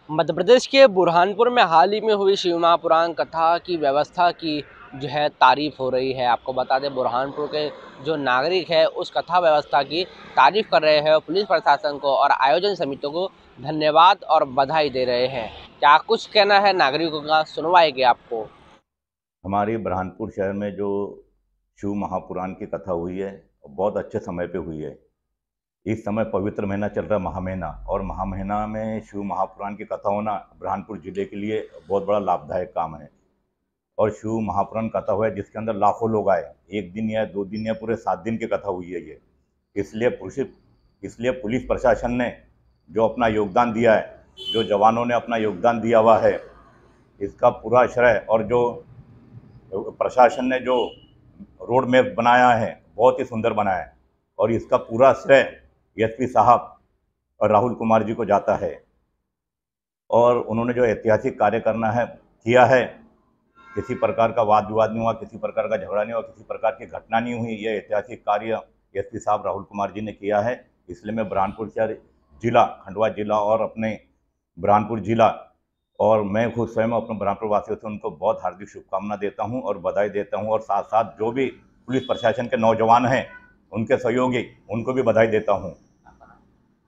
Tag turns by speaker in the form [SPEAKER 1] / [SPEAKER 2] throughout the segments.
[SPEAKER 1] मध्य प्रदेश के बुरहानपुर में हाल ही में हुई शिव महापुराण कथा की व्यवस्था की जो है तारीफ हो रही है। आपको बता दें, बुरहानपुर के जो नागरिक है उस कथा व्यवस्था की तारीफ कर रहे हैं और पुलिस प्रशासन को और आयोजन समितियों को धन्यवाद और बधाई दे रहे हैं। क्या कुछ कहना है नागरिकों का, सुनवाएंगे आपको।
[SPEAKER 2] हमारी बुरहानपुर शहर में जो शिव महापुराण की कथा हुई है, बहुत अच्छे समय पे हुई है। इस समय पवित्र महीना चल रहा है, महामहीना, और महामहीना में शिव महापुराण की कथा होना बुरहानपुर जिले के लिए बहुत बड़ा लाभदायक काम है। और शिव महापुराण कथा हुआ है जिसके अंदर लाखों लोग आए, एक दिन या 2 दिन या पूरे 7 दिन की कथा हुई है ये। इसलिए पुलिस प्रशासन ने जो अपना योगदान दिया है, जो जवानों ने अपना योगदान दिया हुआ है, इसका पूरा श्रेय, और जो प्रशासन ने जो रोड मैप बनाया है बहुत ही सुंदर बनाया है, और इसका पूरा श्रेय एसपी साहब और राहुल कुमार जी को जाता है। और उन्होंने जो ऐतिहासिक कार्य करना है किया है, किसी प्रकार का वाद विवाद नहीं हुआ, किसी प्रकार का झगड़ा नहीं हुआ, किसी प्रकार की घटना नहीं हुई। यह ऐतिहासिक कार्य एसपी साहब राहुल कुमार जी ने किया है। इसलिए मैं बुरहानपुर शहर जिला, खंडवा जिला और अपने बुरहानपुर जिला और मैं खुद स्वयं अपने बुरहानपुर वासियों से उनको बहुत हार्दिक शुभकामना देता हूं और बधाई देता हूं, और साथ साथ जो भी पुलिस प्रशासन के नौजवान हैं, उनके सहयोगी, उनको भी बधाई देता हूं।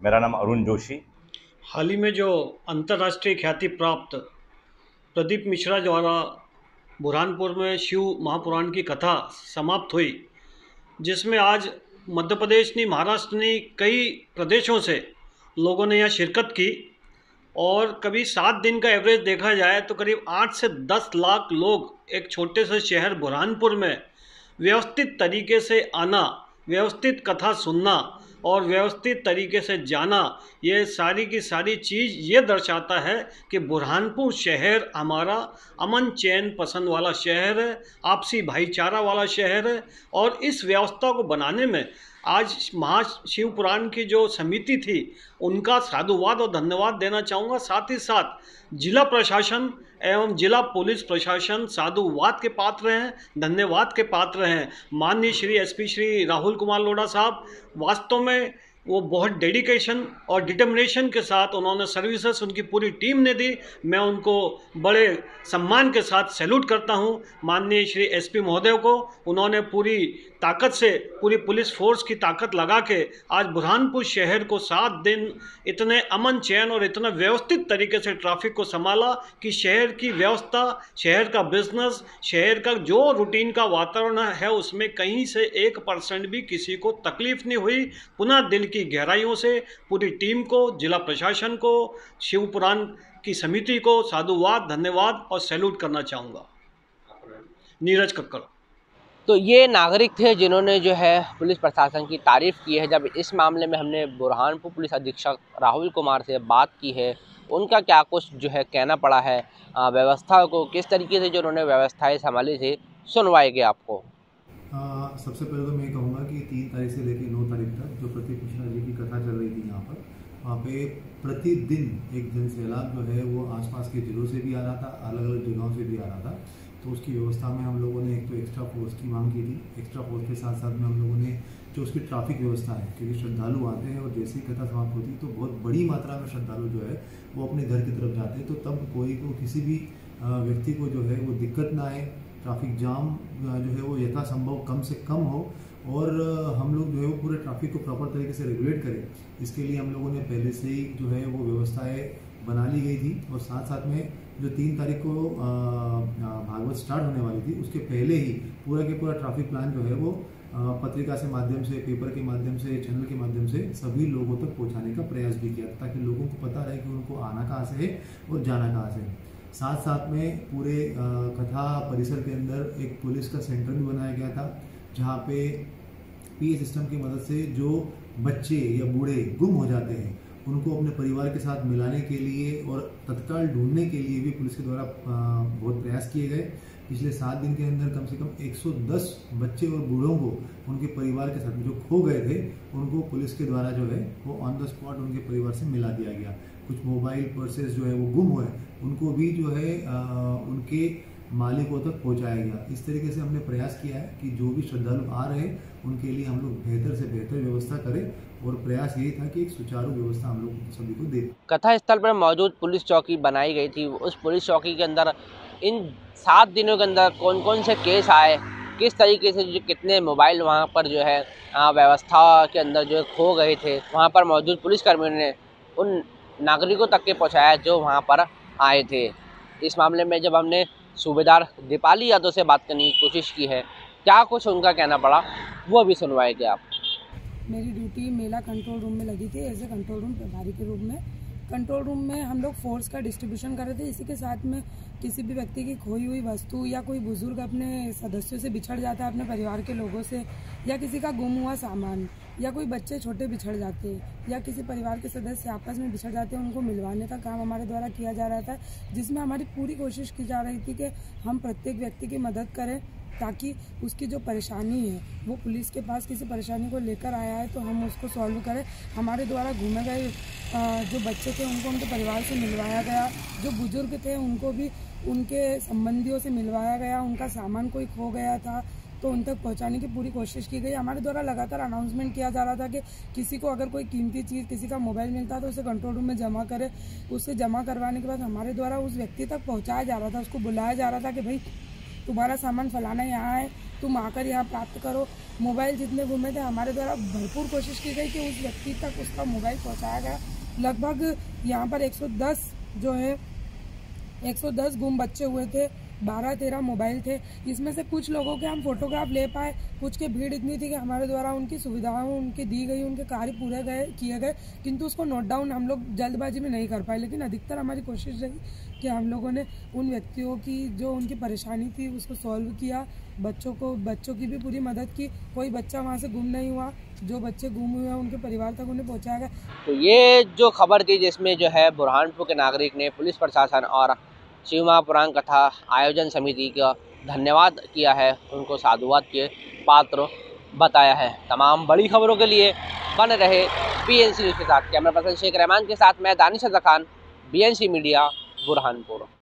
[SPEAKER 2] मेरा नाम अरुण जोशी।
[SPEAKER 3] हाल ही में जो अंतर्राष्ट्रीय ख्याति प्राप्त प्रदीप मिश्रा द्वारा बुरहानपुर में शिव महापुराण की कथा समाप्त हुई, जिसमें आज मध्य प्रदेश ने, महाराष्ट्र ने, कई प्रदेशों से लोगों ने यहाँ शिरकत की। और कभी 7 दिन का एवरेज देखा जाए तो करीब 8 से 10 लाख लोग एक छोटे से शहर बुरहानपुर में व्यवस्थित तरीके से आना, व्यवस्थित कथा सुनना और व्यवस्थित तरीके से जाना, ये सारी की सारी चीज़ ये दर्शाता है कि बुरहानपुर शहर हमारा अमन चैन पसंद वाला शहर है, आपसी भाईचारा वाला शहर है। और इस व्यवस्था को बनाने में आज महाशिव पुराण की जो समिति थी उनका साधुवाद और धन्यवाद देना चाहूँगा। साथ ही साथ जिला प्रशासन एवं जिला पुलिस प्रशासन साधुवाद के पात्र हैं, धन्यवाद के पात्र हैं। माननीय श्री एसपी श्री राहुल कुमार लोढ़ा साहब, वास्तव में वो बहुत डेडिकेशन और डिटर्मिनेशन के साथ उन्होंने सर्विसेज उनकी पूरी टीम ने दी। मैं उनको बड़े सम्मान के साथ सैल्यूट करता हूं। माननीय श्री एसपी महोदय को, उन्होंने पूरी ताकत से, पूरी पुलिस फोर्स की ताकत लगा के आज बुरहानपुर शहर को 7 दिन इतने अमन चैन और इतना व्यवस्थित तरीके से ट्रैफिक को संभाला कि शहर की व्यवस्था, शहर का बिजनेस, शहर का जो रूटीन का वातावरण है उसमें कहीं से 1% भी किसी को तकलीफ नहीं हुई। पुनः दिल की गहराइयों से पूरी टीम को, जिला प्रशासन को, शिव पुराण की समिति को साधुवाद, धन्यवाद और सैल्यूट करना चाहूँगा। नीरज कक्कड़।
[SPEAKER 1] तो ये नागरिक थे जिन्होंने जो है पुलिस प्रशासन की तारीफ़ की है। जब इस मामले में हमने बुरहानपुर पुलिस अधीक्षक राहुल कुमार से बात की है, उनका क्या कुछ जो है कहना पड़ा है, व्यवस्था को किस तरीके से जो उन्होंने व्यवस्थाएं संभाली थी, सुनवाएंगे आपको।
[SPEAKER 4] सबसे पहले तो मैं कहूँगा कि 3 तारीख से लेकर 9 तारीख तक जो प्रदीप मिश्रा जी की कथा चल रही थी यहाँ पर, वहाँ पे प्रतिदिन एक जन सैलाब जो है वो आसपास के जिलों से भी आ रहा था, अलग अलग जगहों से भी आ रहा था। तो उसकी व्यवस्था में हम लोगों ने एक तो एक्स्ट्रा फोर्स की मांग की थी। एक्स्ट्रा फोर्स के साथ साथ में हम लोगों ने जो उसकी ट्रैफिक व्यवस्था है, क्योंकि श्रद्धालु आते हैं और जैसे ही कथा समाप्त होती है तो बहुत बड़ी मात्रा में श्रद्धालु जो है वो अपने घर की तरफ जाते हैं। तो तब कोई को, किसी भी व्यक्ति को जो है वो दिक्कत ना आए, ट्रैफिक जाम जो है वो यथासंभव कम से कम हो, और हम लोग जो है वो पूरे ट्रैफिक को प्रॉपर तरीके से रेगुलेट करें। इसके लिए हम लोगों ने पहले से ही जो है वो व्यवस्थाएं बना ली गई थी। और साथ साथ में जो 3 तारीख को भागवत स्टार्ट होने वाली थी, उसके पहले ही पूरा के पूरा ट्रैफिक प्लान जो है वो पत्रिका से माध्यम से, पेपर के माध्यम से, चैनल के माध्यम से सभी लोगों तक पहुंचाने का प्रयास भी किया, ताकि लोगों को पता रहे कि उनको आना कहाँ से है और जाना कहाँ से है। साथ साथ में पूरे कथा परिसर के अंदर एक पुलिस का सेंटर भी बनाया गया था, जहाँ पे पीए सिस्टम की मदद से जो बच्चे या बूढ़े गुम हो जाते हैं उनको अपने परिवार के साथ मिलाने के लिए और तत्काल ढूंढने के लिए भी पुलिस के द्वारा बहुत प्रयास किए गए। पिछले 7 दिन के अंदर कम से कम 110 बच्चे और बूढ़ों को उनके परिवार के साथ जो खो गए थे उनको पुलिस के द्वारा जो है वो ऑन द स्पॉट उनके परिवार से मिला दिया गया। कुछ मोबाइल पर्सेस जो है वो गुम हुए, उनको भी जो है उनके मालिकों तक पहुंचाया गया। इस तरीके से हमने प्रयास किया है कि जो भी श्रद्धालु आ रहे हैं उनके लिए हम लोग बेहतर से बेहतर व्यवस्था करें और प्रयास यही था कि एक सुचारू व्यवस्था हम लोग सभी को दें।
[SPEAKER 1] कथा स्थल पर मौजूद पुलिस चौकी बनाई गई थी, उस पुलिस चौकी के अंदर इन 7 दिनों के अंदर कौन कौन से केस आए, किस तरीके से जो कितने मोबाइल वहाँ पर जो है व्यवस्था के अंदर जो खो गए थे, वहाँ पर मौजूद पुलिसकर्मियों ने उन नागरिकों तक के पहुँचाया जो वहाँ पर आए थे। इस मामले में जब हमने सूबेदार दीपाली यादव से बात करने की कोशिश की है, क्या कुछ उनका कहना पड़ा वो भी सुनवाएंगे आप।
[SPEAKER 5] मेरी ड्यूटी मेला कंट्रोल रूम में लगी थी एज ए कंट्रोल रूम प्रभारी के रूप में। कंट्रोल रूम में हम लोग फोर्स का डिस्ट्रीब्यूशन कर रहे थे। इसी के साथ में किसी भी व्यक्ति की खोई हुई वस्तु या कोई बुजुर्ग अपने सदस्यों से बिछड़ जाता है, अपने परिवार के लोगों से, या किसी का गुम हुआ सामान, या कोई बच्चे छोटे बिछड़ जाते हैं, या किसी परिवार के सदस्य आपस में बिछड़ जाते हैं, उनको मिलवाने का काम हमारे द्वारा किया जा रहा था, जिसमें हमारी पूरी कोशिश की जा रही थी कि हम प्रत्येक व्यक्ति की मदद करें ताकि उसकी जो परेशानी है वो पुलिस के पास किसी परेशानी को लेकर आया है तो हम उसको सॉल्व करें। हमारे द्वारा घूमे गए जो बच्चे थे उनको उनके परिवार से मिलवाया गया, जो बुजुर्ग थे उनको भी उनके संबंधियों से मिलवाया गया, उनका सामान कोई खो गया था तो उन तक पहुंचाने की पूरी कोशिश की गई। हमारे द्वारा लगातार अनाउंसमेंट किया जा रहा था कि किसी को अगर कोई कीमती चीज़, किसी का मोबाइल मिलता तो उसे कंट्रोल रूम में जमा करे। उसे जमा करवाने के बाद हमारे द्वारा उस व्यक्ति तक पहुँचाया जा रहा था, उसको बुलाया जा रहा था कि भाई तुम्हारा सामान फलाना यहाँ है, तुम आकर यहाँ प्राप्त करो। मोबाइल जितने गुमे थे हमारे द्वारा भरपूर कोशिश की गई कि उस व्यक्ति तक उसका मोबाइल पहुँचाया गया। लगभग यहाँ पर 110 जो है 110 गुम बच्चे हुए थे, 12-13 मोबाइल थे। इसमें से कुछ लोगों के हम फोटोग्राफ ले पाए, कुछ के भीड़ इतनी थी कि हमारे द्वारा उनकी सुविधाएं उनकी दी गई, उनके कार्य पूरे किए गए, किंतु उसको नोट डाउन हम लोग जल्दबाजी में नहीं कर पाए। लेकिन अधिकतर हमारी कोशिश रही कि हम लोगों ने उन व्यक्तियों की जो उनकी परेशानी थी उसको सॉल्व किया, बच्चों की भी पूरी मदद की। कोई बच्चा वहाँ से गुम नहीं हुआ, जो बच्चे गुम हुए हैं उनके परिवार तक उन्हें पहुँचाया गया।
[SPEAKER 1] तो ये जो खबर थी जिसमें जो है बुरहानपुर के नागरिक ने पुलिस प्रशासन और शिव महापुराण कथा आयोजन समिति का धन्यवाद किया है, उनको साधुवाद के पात्र बताया है। तमाम बड़ी खबरों के लिए बने रहे BNC न्यूज़ के साथ। कैमरा पर्सन शेख रहमान के साथ मैं दानिश खान, BNC मीडिया, बुरहानपुर।